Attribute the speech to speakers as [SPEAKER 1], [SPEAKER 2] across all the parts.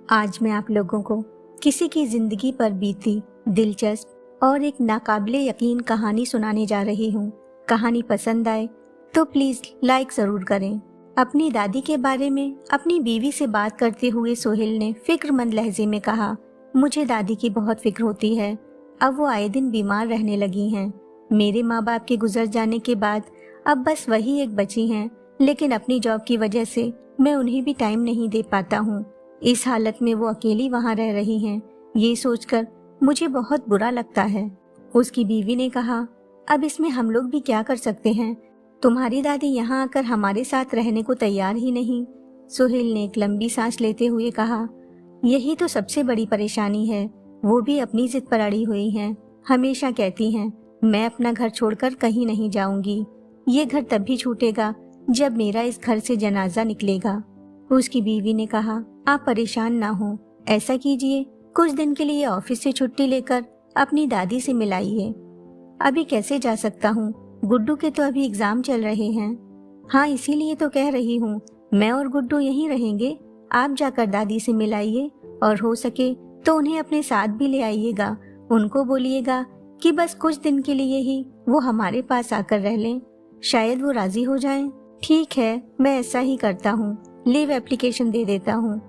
[SPEAKER 1] आज मैं आप लोगों को किसी की जिंदगी पर बीती दिलचस्प और एक नाकाबिले यकीन कहानी सुनाने जा रही हूँ। कहानी पसंद आए तो प्लीज लाइक जरूर करें। अपनी दादी के बारे में अपनी बीवी से बात करते हुए सोहेल ने फिक्रमंद लहजे में कहा, मुझे दादी की बहुत फिक्र होती है। अब वो आए दिन बीमार रहने लगी हैं। मेरे माँ बाप के गुजर जाने के बाद अब बस वही एक बची हैं, लेकिन अपनी जॉब की वजह से मैं उन्हें भी टाइम नहीं दे पाता हूँ। इस हालत में वो अकेली वहाँ रह रही हैं। ये सोचकर मुझे बहुत बुरा लगता है। उसकी बीवी ने कहा, अब इसमें हम लोग भी क्या कर सकते हैं? तुम्हारी दादी यहाँ आकर हमारे साथ रहने को तैयार ही नहीं। सोहेल ने एक लंबी सांस लेते हुए कहा, यही तो सबसे बड़ी परेशानी है। वो भी अपनी जिद पर अड़ी हुई हैं। हमेशा कहती हैं, मैं अपना घर छोड़कर कहीं नहीं जाऊंगी। ये घर तभी छूटेगा जब मेरा इस घर से जनाजा निकलेगा। उसकी बीवी ने कहा, आप परेशान ना हो, ऐसा कीजिए, कुछ दिन के लिए ऑफिस से छुट्टी लेकर अपनी दादी से मिलाइए। अभी कैसे जा सकता हूँ? गुड्डू के तो अभी एग्जाम चल रहे हैं। हाँ, इसीलिए तो कह रही हूँ, मैं और गुड्डू यहीं रहेंगे। आप जाकर दादी से मिलाइए और हो सके तो उन्हें अपने साथ भी ले आइएगा। उनको बोलिएगा कि बस कुछ दिन के लिए ही वो हमारे पास आकर रह लें। शायद वो राजी हो जाएं। ठीक है, मैं ऐसा ही करता हूँ, लीव एप्लीकेशन दे देता हूँ।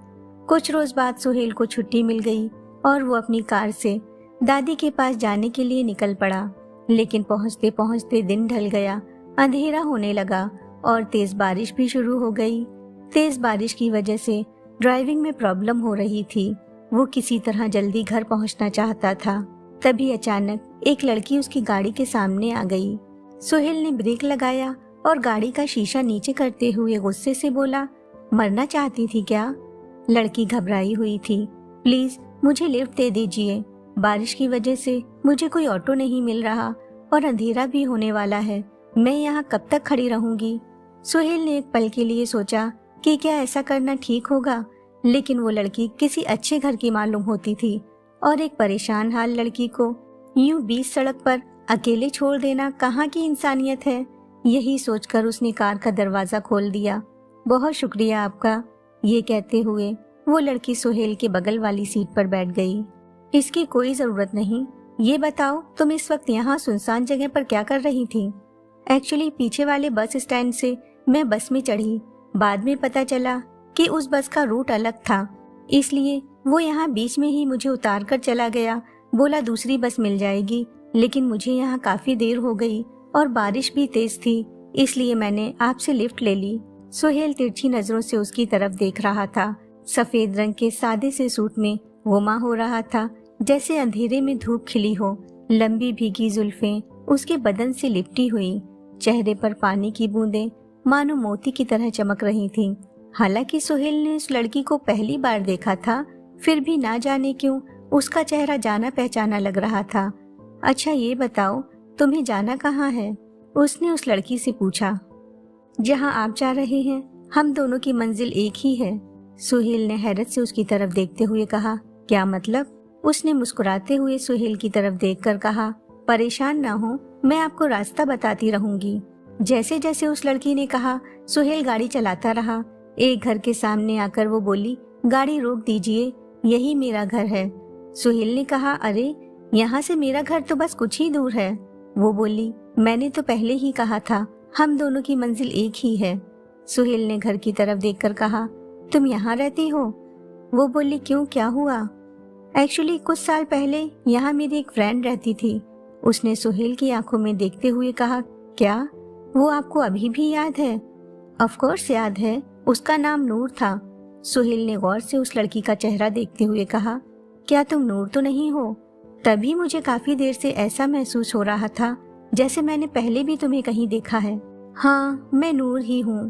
[SPEAKER 1] कुछ रोज बाद सोहेल को छुट्टी मिल गई और वो अपनी कार से दादी के पास जाने के लिए निकल पड़ा। लेकिन पहुंचते पहुंचते दिन ढल गया, अंधेरा होने लगा और तेज बारिश भी शुरू हो गई। तेज बारिश की वजह से ड्राइविंग में प्रॉब्लम हो रही थी। वो किसी तरह जल्दी घर पहुंचना चाहता था। तभी अचानक एक लड़की उसकी गाड़ी के सामने आ गई। सोहेल ने ब्रेक लगाया और गाड़ी का शीशा नीचे करते हुए गुस्से से बोला, मरना चाहती थी क्या? लड़की घबराई हुई थी। प्लीज मुझे लिफ्ट दे दीजिए, बारिश की वजह से मुझे कोई ऑटो नहीं मिल रहा और अंधेरा भी होने वाला है। मैं यहाँ कब तक खड़ी रहूंगी? सोहेल ने एक पल के लिए सोचा कि क्या ऐसा करना ठीक होगा, लेकिन वो लड़की किसी अच्छे घर की मालूम होती थी और एक परेशान हाल लड़की को यूं बीच सड़क पर अकेले छोड़ देना कहाँ की इंसानियत है। यही सोचकर उसने कार का दरवाजा खोल दिया। बहुत शुक्रिया आपका। ये कहते हुए वो लड़की सोहेल के बगल वाली सीट पर बैठ गई। इसकी कोई जरूरत नहीं। ये बताओ, तुम इस वक्त यहाँ सुनसान जगह पर क्या कर रही थी? एक्चुअली पीछे वाले बस स्टैंड से मैं बस में चढ़ी। बाद में पता चला कि उस बस का रूट अलग था, इसलिए वो यहाँ बीच में ही मुझे उतार कर चला गया। बोला दूसरी बस मिल जाएगी, लेकिन मुझे यहाँ काफी देर हो गई और बारिश भी तेज थी, इसलिए मैंने आपसे लिफ्ट ले ली। सोहेल तिरछी नजरों से उसकी तरफ देख रहा था। सफेद रंग के सादे से सूट में गुमा हो रहा था, जैसे अंधेरे में धूप खिली हो। लंबी भीगी जुल्फें उसके बदन से लिपटी हुई, चेहरे पर पानी की बूंदें मानो मोती की तरह चमक रही थीं। हालांकि सोहेल ने उस लड़की को पहली बार देखा था, फिर भी ना जाने क्यों उसका चेहरा जाना पहचाना लग रहा था। अच्छा ये बताओ, तुम्हें जाना कहाँ है? उसने उस लड़की से पूछा। जहाँ आप जा रहे हैं, हम दोनों की मंजिल एक ही है। सोहेल ने हैरत से उसकी तरफ देखते हुए कहा, क्या मतलब? उसने मुस्कुराते हुए सोहेल की तरफ देखकर कहा, परेशान ना हो, मैं आपको रास्ता बताती रहूंगी। जैसे जैसे उस लड़की ने कहा, सोहेल गाड़ी चलाता रहा। एक घर के सामने आकर वो बोली, गाड़ी रोक दीजिए, यही मेरा घर है। सोहेल ने कहा, अरे यहाँ से मेरा घर तो बस कुछ ही दूर है। वो बोली, मैंने तो पहले ही कहा था, हम दोनों की मंजिल एक ही है। सोहेल ने घर की तरफ देखकर कहा, तुम यहाँ रहती हो? वो बोली, क्यों, क्या हुआ? एक्चुअली कुछ साल पहले यहाँ मेरी एक फ्रेंड रहती थी। उसने सोहेल की आंखों में देखते हुए कहा, क्या वो आपको अभी भी याद है? ऑफ कोर्स याद है, उसका नाम नूर था। सोहेल ने गौर से उस लड़की का चेहरा देखते हुए कहा, क्या तुम नूर तो नहीं हो? तभी मुझे काफी देर से ऐसा महसूस हो रहा था जैसे मैंने पहले भी तुम्हें कहीं देखा है। हाँ, मैं नूर ही हूँ।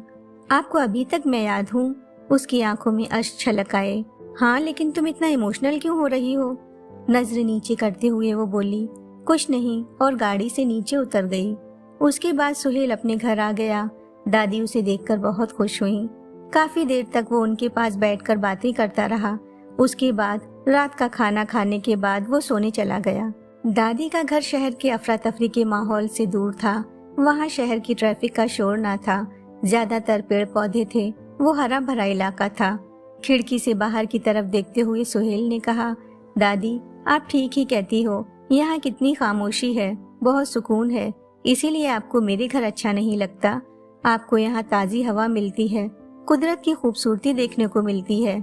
[SPEAKER 1] आपको अभी तक मैं याद हूँ? उसकी आंखों में अश्क छलक आए। हाँ, लेकिन तुम इतना इमोशनल क्यों हो रही हो? नजरें नीचे करते हुए वो बोली, कुछ नहीं, और गाड़ी से नीचे उतर गई। उसके बाद सोहेल अपने घर आ गया। दादी उसे देखकर बहुत खुश हुई। काफी देर तक वो उनके पास बैठकर बातें करता रहा। उसके बाद रात का खाना खाने के बाद वो सोने चला गया। दादी का घर शहर के अफरा तफरी के माहौल से दूर था। वहाँ शहर की ट्रैफिक का शोर ना था, ज्यादातर पेड़ पौधे थे। वो हरा भरा इलाका था। खिड़की से बाहर की तरफ देखते हुए सुहेल ने कहा, दादी आप ठीक ही कहती हो, यहाँ कितनी खामोशी है, बहुत सुकून है, इसीलिए आपको मेरे घर अच्छा नहीं लगता। आपको यहाँ ताज़ी हवा मिलती है, कुदरत की खूबसूरती देखने को मिलती है।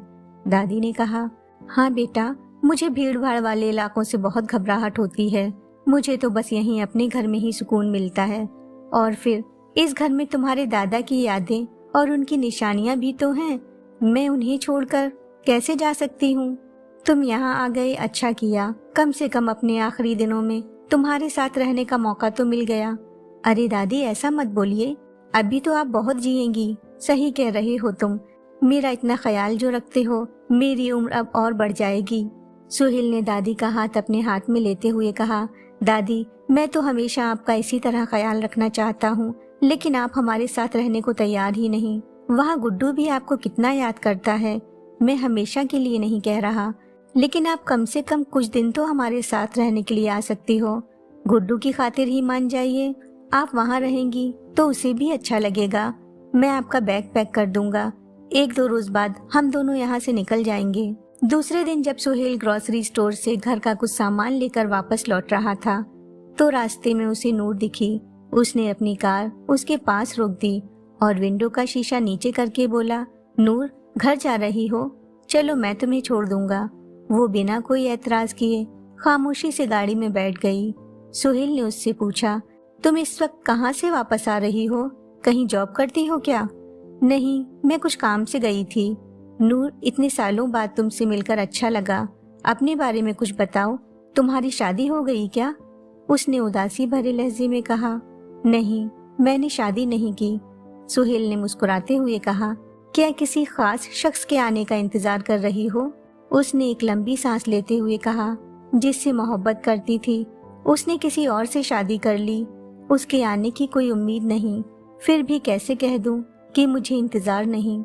[SPEAKER 1] दादी ने कहा, हाँ बेटा, मुझे भीड़ भाड़ वाले इलाकों से बहुत घबराहट होती है। मुझे तो बस यहीं अपने घर में ही सुकून मिलता है। और फिर इस घर में तुम्हारे दादा की यादें और उनकी निशानियां भी तो हैं। मैं उन्हें छोड़कर कैसे जा सकती हूँ? तुम यहाँ आ गए, अच्छा किया। कम से कम अपने आखिरी दिनों में तुम्हारे साथ रहने का मौका तो मिल गया। अरे दादी ऐसा मत बोलिए, अभी तो आप बहुत जिएंगी। सही कह रहे हो तुम, मेरा इतना ख्याल जो रखते हो, मेरी उम्र अब और बढ़ जाएगी। सुहेल ने दादी का हाथ अपने हाथ में लेते हुए कहा, दादी मैं तो हमेशा आपका इसी तरह ख्याल रखना चाहता हूँ, लेकिन आप हमारे साथ रहने को तैयार ही नहीं। वहाँ गुड्डू भी आपको कितना याद करता है। मैं हमेशा के लिए नहीं कह रहा, लेकिन आप कम से कम कुछ दिन तो हमारे साथ रहने के लिए आ सकती हो। गुड्डू की खातिर ही मान जाइए, आप वहाँ रहेंगी तो उसे भी अच्छा लगेगा। मैं आपका बैग पैक कर दूंगा, 1-2 रोज बाद हम दोनों यहाँ से निकल जाएंगे। दूसरे दिन जब सुहेल ग्रोसरी स्टोर से घर का कुछ सामान लेकर वापस लौट रहा था, तो रास्ते में उसे नूर दिखी। उसने अपनी कार उसके पास रोक दी और विंडो का शीशा नीचे करके बोला, नूर घर जा रही हो? चलो मैं तुम्हें छोड़ दूंगा। वो बिना कोई एतराज किए खामोशी से गाड़ी में बैठ गई। सुहेल ने उससे पूछा, तुम इस वक्त कहाँ से वापस आ रही हो? कहीं जॉब करती हो क्या? नहीं, मैं कुछ काम से गई थी। नूर इतने सालों बाद तुमसे मिलकर अच्छा लगा। अपने बारे में कुछ बताओ, तुम्हारी शादी हो गई क्या? उसने उदासी भरे लहजे में कहा, नहीं मैंने शादी नहीं की। सुहेल ने मुस्कुराते हुए कहा, क्या किसी खास शख्स के आने का इंतजार कर रही हो? उसने एक लंबी सांस लेते हुए कहा, जिससे मोहब्बत करती थी उसने किसी और से शादी कर ली। उसके आने की कोई उम्मीद नहीं, फिर भी कैसे कह दूं कि मुझे इंतजार नहीं।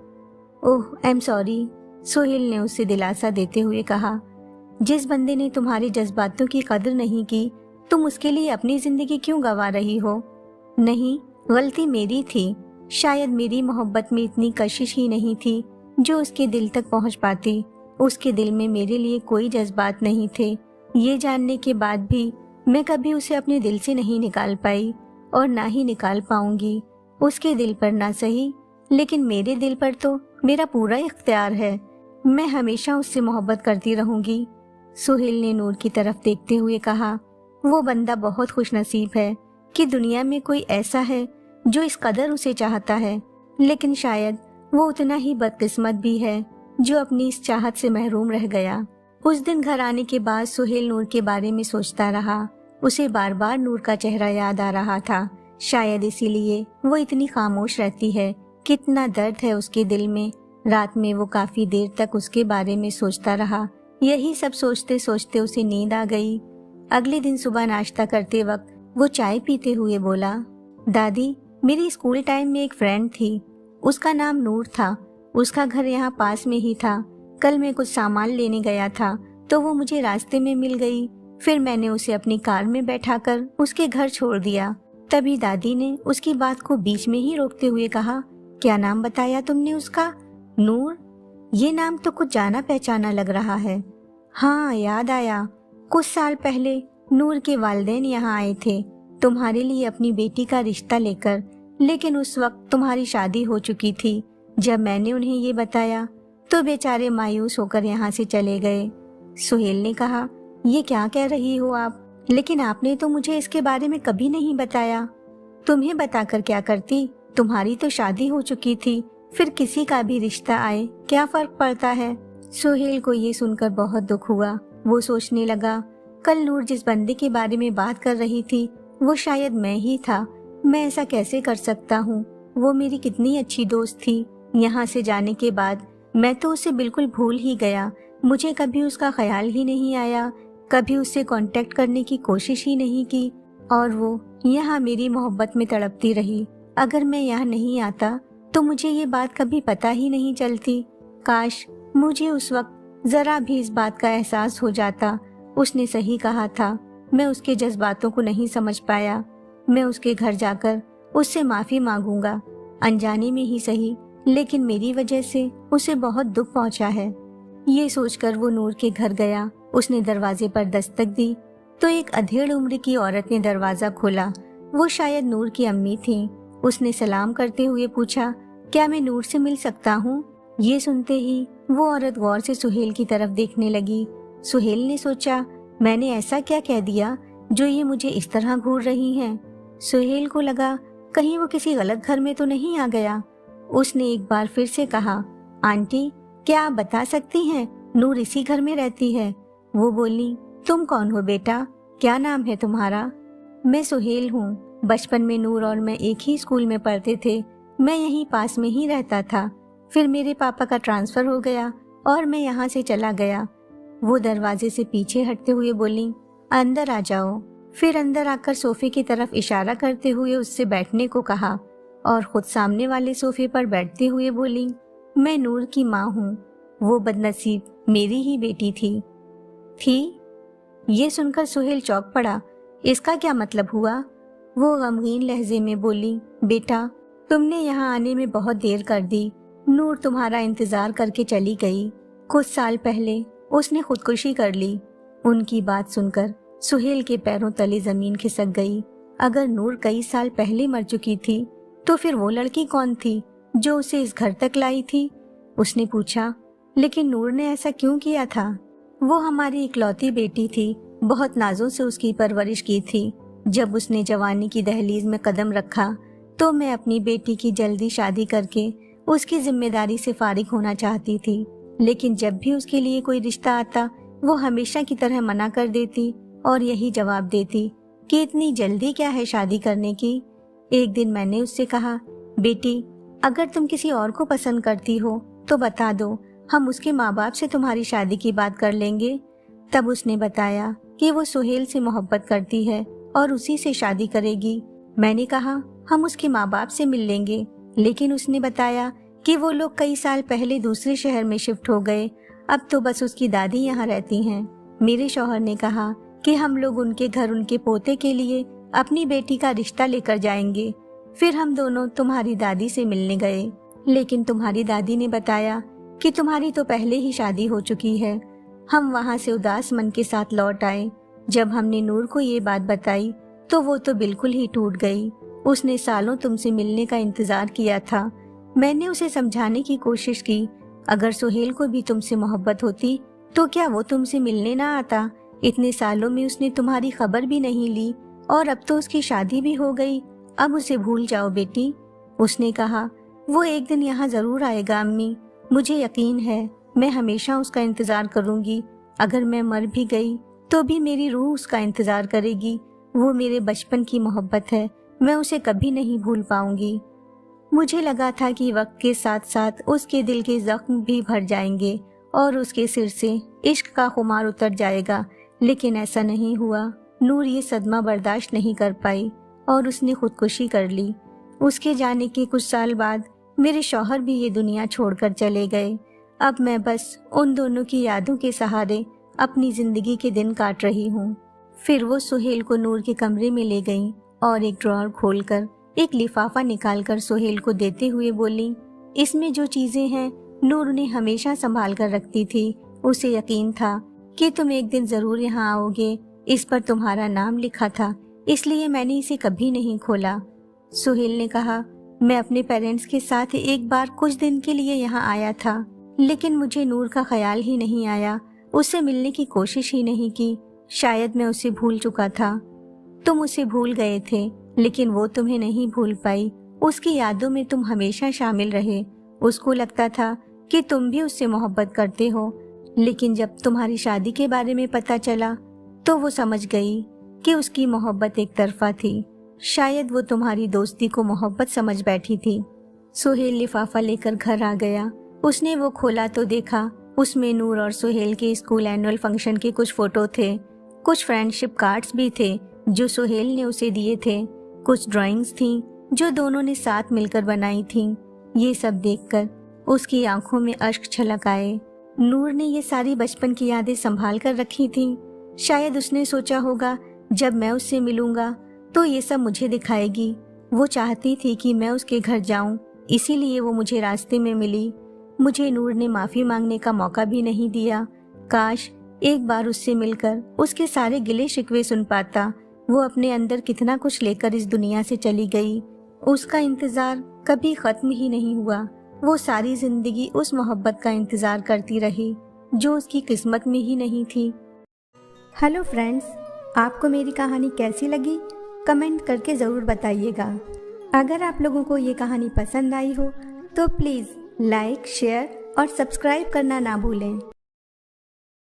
[SPEAKER 1] ओह आई एम सॉरी, सुहेल ने उसे दिलासा देते हुए कहा। जिस बंदे ने तुम्हारे जज्बातों की कदर नहीं की, तुम उसके लिए अपनी जिंदगी क्यों गंवा रही हो? नहीं, गलती मेरी थी। शायद मेरी मोहब्बत में इतनी कशिश ही नहीं थी जो उसके दिल तक पहुंच पाती। उसके दिल में मेरे लिए कोई जज्बात नहीं थे। ये जानने के बाद भी मैं कभी उसे अपने दिल से नहीं निकाल पाई और ना ही निकाल पाऊंगी। उसके दिल पर ना सही, लेकिन मेरे दिल पर तो मेरा पूरा इख्तियार है। मैं हमेशा उससे मोहब्बत करती रहूंगी। सुहेल ने नूर की तरफ देखते हुए कहा, वो बंदा बहुत खुशनसीब है कि दुनिया में कोई ऐसा है जो इस कदर उसे चाहता है, लेकिन शायद वो उतना ही बदकिस्मत भी है जो अपनी इस चाहत से महरूम रह गया। उस दिन घर आने के बाद सुहेल नूर के बारे में सोचता रहा। उसे बार बार नूर का चेहरा याद आ रहा था। शायद इसीलिए वो इतनी खामोश रहती है। कितना दर्द है उसके दिल में। रात में वो काफी देर तक उसके बारे में सोचता रहा। यही सब सोचते सोचते उसे नींद आ गई। अगले दिन सुबह नाश्ता करते वक्त वो चाय पीते हुए बोला, दादी मेरी स्कूल टाइम में एक फ्रेंड थी, उसका नाम नूर था। उसका घर यहाँ पास में ही था। कल मैं कुछ सामान लेने गया था तो वो मुझे रास्ते में मिल गई। फिर मैंने उसे अपनी कार में बैठाकर उसके घर छोड़ दिया। तभी दादी ने उसकी बात को बीच में ही रोकते हुए कहा, क्या नाम बताया तुमने उसका? नूर? ये नाम तो कुछ जाना पहचाना लग रहा है। हाँ याद आया, कुछ साल पहले नूर के वालिदैन यहाँ आए थे तुम्हारे लिए अपनी बेटी का रिश्ता लेकर, लेकिन उस वक्त तुम्हारी शादी हो चुकी थी। जब मैंने उन्हें ये बताया तो बेचारे मायूस होकर यहाँ से चले गए। सुहेल ने कहा, ये क्या कह रही हो आप? लेकिन आपने तो मुझे इसके बारे में कभी नहीं बताया। तुम्हें बताकर क्या करती? तुम्हारी तो शादी हो चुकी थी, फिर किसी का भी रिश्ता आए क्या फर्क पड़ता है? सुहेल को ये सुनकर बहुत दुख हुआ। वो सोचने लगा, कल नूर जिस बंदे के बारे में बात कर रही थी वो शायद मैं ही था। मैं ऐसा कैसे कर सकता हूँ? वो मेरी कितनी अच्छी दोस्त थी। यहाँ से जाने के बाद मैं तो उसे बिल्कुल भूल ही गया। मुझे कभी उसका ख्याल ही नहीं आया, कभी उससे कांटेक्ट करने की कोशिश ही नहीं की, और वो यहाँ मेरी मोहब्बत में तड़पती रही। अगर मैं यहाँ नहीं आता तो मुझे ये बात कभी पता ही नहीं चलती। काश मुझे उस वक्त जरा भी इस बात का एहसास हो जाता। उसने सही कहा था, मैं उसके जज्बातों को नहीं समझ पाया। मैं उसके घर जाकर उससे माफी मांगूंगा, अनजाने में ही सही, लेकिन मेरी वजह से उसे बहुत दुख पहुंचा है। ये सोचकर वो नूर के घर गया। उसने दरवाजे पर दस्तक दी तो एक अधेड़ उम्र की औरत ने दरवाजा खोला। वो शायद नूर की अम्मी थी। उसने सलाम करते हुए पूछा, क्या मैं नूर से मिल सकता हूँ? ये सुनते ही वो औरत गौर से सुहेल की तरफ देखने लगी। सुहेल ने सोचा, मैंने ऐसा क्या कह दिया जो ये मुझे इस तरह घूर रही हैं? सुहेल को लगा कहीं वो किसी गलत घर में तो नहीं आ गया। उसने एक बार फिर से कहा, आंटी, क्या आप बता सकती हैं नूर इसी घर में रहती है? वो बोली, तुम कौन हो बेटा? क्या नाम है तुम्हारा? मैं सुहेल हूँ। बचपन में नूर और मैं एक ही स्कूल में पढ़ते थे। मैं यहीं पास में ही रहता था। फिर मेरे पापा का ट्रांसफर हो गया और मैं यहाँ से चला गया। वो दरवाजे से पीछे हटते हुए बोली, अंदर आ जाओ। फिर अंदर आकर सोफे की तरफ इशारा करते हुए उससे बैठने को कहा और खुद सामने वाले सोफे पर बैठते हुए बोली, मैं नूर की माँ हूँ। वो बदनसीब मेरी ही बेटी थी। ये सुनकर सुहेल चौंक पड़ा। इसका क्या मतलब हुआ? वो गमगीन लहजे में बोली, बेटा, तुमने यहाँ आने में बहुत देर कर दी। नूर तुम्हारा इंतजार करके चली गई। कुछ साल पहले उसने खुदकुशी कर ली। उनकी बात सुनकर सुहेल के पैरों तले जमीन खिसक गई। अगर नूर कई साल पहले मर चुकी थी तो फिर वो लड़की कौन थी जो उसे इस घर तक लाई थी? उसने पूछा, लेकिन नूर ने ऐसा क्यों किया था? वो हमारी इकलौती बेटी थी। बहुत नाजों से उसकी परवरिश की थी। जब उसने जवानी की दहलीज में कदम रखा तो मैं अपनी बेटी की जल्दी शादी करके उसकी जिम्मेदारी से फारिग होना चाहती थी। लेकिन जब भी उसके लिए कोई रिश्ता आता वो हमेशा की तरह मना कर देती और यही जवाब देती कि इतनी जल्दी क्या है शादी करने की। एक दिन मैंने उससे कहा, बेटी, अगर तुम किसी और को पसंद करती हो तो बता दो, हम उसके माँ बाप से तुम्हारी शादी की बात कर लेंगे। तब उसने बताया कि वो सुहेल से मोहब्बत करती है और उसी से शादी करेगी। मैंने कहा, हम उसके माँ बाप से मिल लेंगे, लेकिन उसने बताया कि वो लोग कई साल पहले दूसरे शहर में शिफ्ट हो गए। अब तो बस उसकी दादी यहाँ रहती हैं। मेरे शौहर ने कहा कि हम लोग उनके घर उनके पोते के लिए अपनी बेटी का रिश्ता लेकर जाएंगे। फिर हम दोनों तुम्हारी दादी से मिलने गए, लेकिन तुम्हारी दादी ने बताया कि तुम्हारी तो पहले ही शादी हो चुकी है। हम वहाँ से उदास मन के साथ लौट आए। जब हमने नूर को ये बात बताई तो वो तो बिल्कुल ही टूट गई। उसने सालों तुमसे मिलने का इंतजार किया था। मैंने उसे समझाने की कोशिश की, अगर सुहेल को भी तुमसे मोहब्बत होती तो क्या वो तुमसे मिलने ना आता? इतने सालों में उसने तुम्हारी खबर भी नहीं ली और अब तो उसकी शादी भी हो गई। अब उसे भूल जाओ बेटी। उसने कहा, वो एक दिन यहाँ जरूर आएगा अम्मी, मुझे यकीन है। मैं हमेशा उसका इंतजार करूंगी। अगर मैं मर भी गई तो भी मेरी रूह उसका इंतजार करेगी। वो मेरे बचपन की मोहब्बत है, मैं उसे कभी नहीं भूल पाऊंगी। मुझे लगा था कि वक्त के साथ साथ उसके दिल के जख्म भी भर जाएंगे और उसके सिर से इश्क का खुमार उतर जाएगा, लेकिन ऐसा नहीं हुआ। नूर ये सदमा बर्दाश्त नहीं कर पाई और उसने खुदकुशी कर ली। उसके जाने के कुछ साल बाद मेरे शौहर भी ये दुनिया छोड़कर चले गए। अब मैं बस उन दोनों की यादों के सहारे अपनी जिंदगी के दिन काट रही हूँ। फिर वो सुहेल को नूर के कमरे में ले गई और एक ड्रॉअर खोलकर एक लिफाफा निकालकर सुहेल को देते हुए बोली, इसमें जो चीजें हैं नूर उन्हें हमेशा संभाल कर रखती थी। उसे यकीन था कि तुम एक दिन जरूर यहाँ आओगे। इस पर तुम्हारा नाम लिखा था, इसलिए मैंने इसे कभी नहीं खोला। सुहेल ने कहा, मैं अपने पेरेंट्स के साथ एक बार कुछ दिन के लिए यहाँ आया था, लेकिन मुझे नूर का ख्याल ही नहीं आया। उससे मिलने की कोशिश ही नहीं की। शायद मैं उसे भूल चुका था। तुम उसे भूल गए थे, लेकिन वो तुम्हें नहीं भूल पाई। उसकी यादों में तुम हमेशा शामिल रहे। उसको लगता था कि तुम भी उससे मोहब्बत करते हो, लेकिन जब तुम्हारी शादी के बारे में पता चला तो वो समझ गई कि उसकी मोहब्बत एक तरफा थी। शायद वो तुम्हारी दोस्ती को मोहब्बत समझ बैठी थी। सुहेल लिफाफा लेकर घर आ गया। उसने वो खोला तो देखा उसमें नूर और सुहेल के स्कूल एनुअल फंक्शन के कुछ फोटो थे। कुछ फ्रेंडशिप कार्ड्स भी थे जो सुहेल ने उसे दिए थे। कुछ ड्राइंग्स थीं जो दोनों ने साथ मिलकर बनाई थीं। ये सब देखकर उसकी आंखों में अश्क छलक आए। नूर ने ये सारी बचपन की यादें संभाल कर रखी थीं। शायद उसने सोचा होगा, जब मैं उससे मिलूंगा तो ये सब मुझे दिखाएगी। वो चाहती थी कि मैं उसके घर जाऊं, इसीलिए वो मुझे रास्ते में मिली। मुझे नूर ने माफ़ी मांगने का मौका भी नहीं दिया। काश एक बार उससे मिलकर उसके सारे गिले शिकवे सुन पाता। वो अपने अंदर कितना कुछ लेकर इस दुनिया से चली गई। उसका इंतज़ार कभी ख़त्म ही नहीं हुआ। वो सारी ज़िंदगी उस मोहब्बत का इंतज़ार करती रही जो उसकी किस्मत में ही नहीं थी। हेलो फ्रेंड्स, आपको मेरी कहानी कैसी लगी कमेंट करके ज़रूर बताइएगा। अगर आप लोगों को ये कहानी पसंद आई हो तो प्लीज़ लाइक, शेयर और सब्सक्राइब करना ना भूलें।